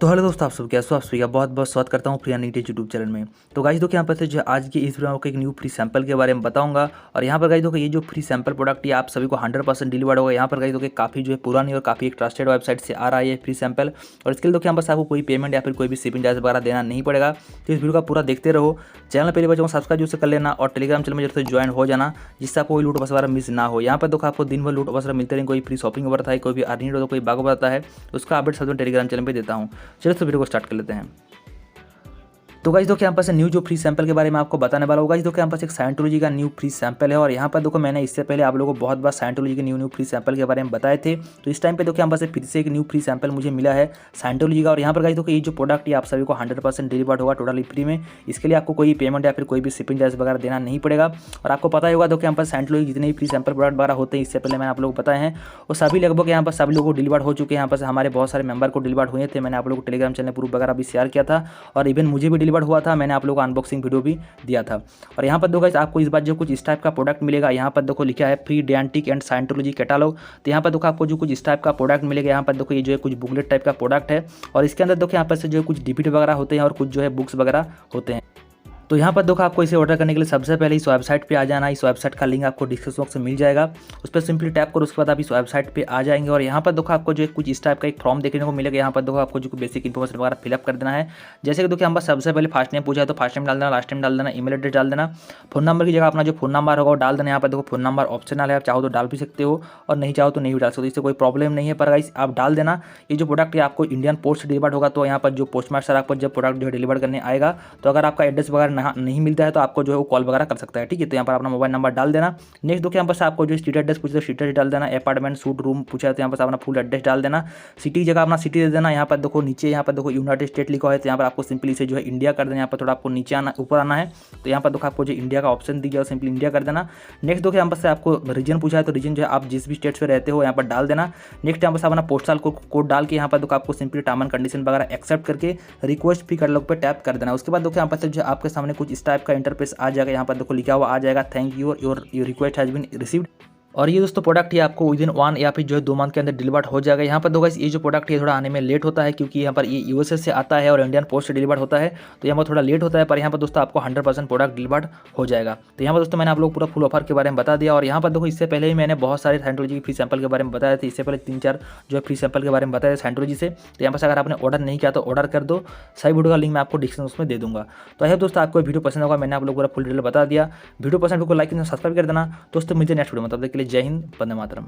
तो हेलो दोस्तों, आप सब कैसे हो? आप सभी का बहुत बहुत स्वागत करता हूँ प्रिया नीट यूट्यूब चैनल में। तो गाइस देखो, यहाँ पर से जो आज की इस वीडियो में आपको एक न्यू फ्री सैंपल के बारे में बताऊंगा। और यहाँ पर गाइस देखो, ये जो फ्री सैंपल प्रोडक्ट ये आप सभी को 100% डिलीवर्ड होगा। यहाँ पर गाइस देखो, काफ़ी जो है पुरानी और काफ़ी एक ट्रस्टेड वेबसाइट से आ रहा है ये फ्री सैंपल। और इसके लिए देखो, यहाँ पर आपको कोई पेमेंट या फिर कोई भी शिपिंग चार्ज वगैरह देना नहीं पड़ेगा। तो इस वीडियो का पूरा देखते रहो। चैनल पहले बच्चों को सब्सक्राइब जरूर से कर लेना और टेलीग्राम चैनल में जरूर से ज्वाइन हो जाना, जिससे आपको कोई लूट वगैरह मिस ना हो। यहाँ पर देखो, आपको दिन भर लूट वगैरह मिलते रहेंगे, कोई फ्री शॉपिंग वगैरह है, कोई भी अर्निंग होता है, कोई बाग बताता है, उसका अपडेट सब टेलीग्राम चैनल पर देता हूँ। चलो तो वीडियो को स्टार्ट कर लेते हैं। तो गाइस देखो, यहाँ पर से न्यू जो फ्री सैंपल के बारे में आपको बताने वाला होगा। गाइस देखो, यहाँ पर एक साइंटोलॉजी का न्यू फ्री सैंपल है। और यहाँ पर देखो, मैंने इससे पहले आप लोगों को बहुत बार साइंटोलॉजी के न्यू फ्री सैंपल के बारे में बताए थे। तो इस टाइम पे देखो, यहाँ पर से फिर से एक न्यू फ्री सैंपल मुझे मिला है साइंटोलॉजी का। और यहाँ पर गाइस देखो, ये जो प्रोडक्ट ये आप सभी को 100% डिलीवर्ड होगा टोटली फ्री में। इसके लिए आपको कोई पेमेंट या फिर कोई भी शिपिंग चार्ज वगैरह देना नहीं पड़ेगा। और आपको पता ही होगा देखो, यहाँ पर साइंटोलॉजी जितने भी फ्री सैंपल प्रोडक्ट वगैरह होते हैं, इससे पहले मैंने आप लोगों को बताए हैं, वो सभी लगभग यहाँ पर सभी लोगों को डिलीवर्ड हो चुके हैं। यहाँ पर हमारे बहुत सारे मेंबर को डिलीवर्ड हुए थे। मैंने आप लोगों को टेलीग्राम चैनल प्रूफ वगैरह भी शेयर किया था। और इवन मुझे भी डिलीवर्ड हुआ था, मैंने आप लोगों को अनबॉक्सिंग वीडियो भी दिया था। और यहाँ पर देखो, आपको इस बार जो कुछ इस टाइप का प्रोडक्ट मिलेगा, यहाँ पर देखो लिखा है फ्री डेंटिक एंड साइंटोलॉजी कैटालॉग। तो यहाँ पर देखो, आपको जो कुछ इस टाइप का प्रोडक्ट मिलेगा, यहाँ पर देखो ये जो है कुछ बुकलेट टाइप का प्रोडक्ट है। और इसके अंदर देखो, यहाँ पर से जो है कुछ डीपीडी वगैरह होते हैं और कुछ जो है बुक्स वगैरह होते हैं। तो यहाँ पर देखो, आपको इसे ऑर्डर करने के लिए सबसे पहले इस वेबसाइट पे आ जाना। इस वेबसाइट का लिंक आपको डिस्क्रिप्शन बॉक्स में मिल जाएगा, उस पर सिंपली टैप करो। उसके बाद आप इस वेबसाइट पे आ जाएंगे। और यहाँ पर देखो, आपको जो है कुछ इस टाइप का एक फॉर्म देखने को मिलेगा। यहाँ पर देखो, आपको जो बेसिक इन्फॉर्मेशन वगैरह फिलअप कर देना है। जैसे कि देखो, यहाँ पर सबसे पहले फर्स्ट नेम पूछा है तो फर्स्ट नेम डाल देना, लास्ट नेम डाल देना, ईमेल एड्रेस डाल देना। फोन नंबर की जगह अपना जो फोन नंबर होगा वो डाल देना। यहाँ पर देखो, फोन नंबर ऑप्शनल है, आप चाहो तो डाल भी सकते हो और नहीं चाहो तो नहीं भी डाल सकते, इससे कोई प्रॉब्लम नहीं है। पर गाइस आप डाल देना। ये जो प्रोडक्ट है आपको इंडियन पोस्ट से डिलीवर्ड होगा। तो यहाँ पर जो पोस्ट मास्टर आपको जब प्रोडक्ट जो है डिलीवर करने आएगा, तो अगर आपका एड्रेस वगैरह नहीं मिलता है तो आपको जो है वो कॉल वगैरह कर सकता है। ठीक है, तो यहाँ पर अपना मोबाइल नंबर डाल देना। नेक्स्ट देखो, यहाँ पर आपको जो स्ट्रीट एड्रेस पूछा है स्ट्रीट एड्रेस डाल देना। अपार्टमेंट सूट रूम पूछा है तो यहाँ पर अपना फुल एड्रेस डाल देना। सिटी की जगह अपना सिटी दे देना। यहाँ पर देखो नीचे, यहाँ पर देखो यूनाइटेड स्टेट लिखा है, तो यहाँ पर आपको सिंपली से जो है इंडिया कर देना। यहाँ पर थोड़ा आपको नीचे आना, ऊपर आना है, तो यहाँ पर देखो आपको जो इंडिया का ऑप्शन दी जाए सिंपली इंडिया कर देना। नेक्स्ट देखो, यहाँ पर से आपको रीजन पूछा है तो रीजन जो है आप जिस भी स्टेट से रहते हो यहाँ पर डाल देना। नेक्स्ट यहाँ पर अपना पोस्टल कोड डाल के यहाँ पर देखो आपको सिंपली टर्म एंड कंडीशन वगैरह एक्सेप्ट करके रिक्वेस्ट भी कर लो पे टैप कर देना। उसके बाद देखो, यहाँ पर से जो आपके सामने कुछ इस टाइप का इंटरफेस आ जाएगा। यहाँ पर देखो लिखा हुआ आ जाएगा, thank you your request has been received. और ये दोस्तों प्रोडक्ट ये आपको विदिन 1 या फिर जो है 2 मंथ के अंदर डिलीवर्ड हो जाएगा। यहाँ पर दो गाइस, ये जो प्रोडक्ट है थोड़ा आने में लेट होता है, क्योंकि यहाँ पर ये यूएसए से आता है और इंडियन पोस्ट से डिलीवर्ड होता है, तो यहाँ पर थोड़ा लेट होता है। पर यहाँ पर दोस्तों आपको 100% प्रोडक्ट डिलीवर्ड हो जाएगा। तो यहाँ पर दोस्तों मैंने आप लोग पूरा फुल ऑफर के बारे में बता दिया। और यहाँ पर देखो, इससे पहले ही मैंने बहुत सारे साइंटोलॉजी के फ्री सैंपल के बारे में बताया था। इससे पहले 3-4 जो है फ्री सैंपल के बारे में बताया साइंटोलॉजी से। तो यहाँ पर अगर आपने ऑर्डर नहीं किया तो ऑर्डर कर दो, सही वीडियो का लिंक मैं आपको डिस्क्रिप्शन में दे दूंगा। तो आई होप दोस्तों आपको वीडियो पसंद होगा। मैंने आप लोग पूरा फुल डिटेल बता दिया। वीडियो पसंद को लाइक सब्सक्राइब कर देना दोस्तों। मुझे नेक्स्ट वीडियो में, तब तक के लिए जय हिंद, वंदे मातरम।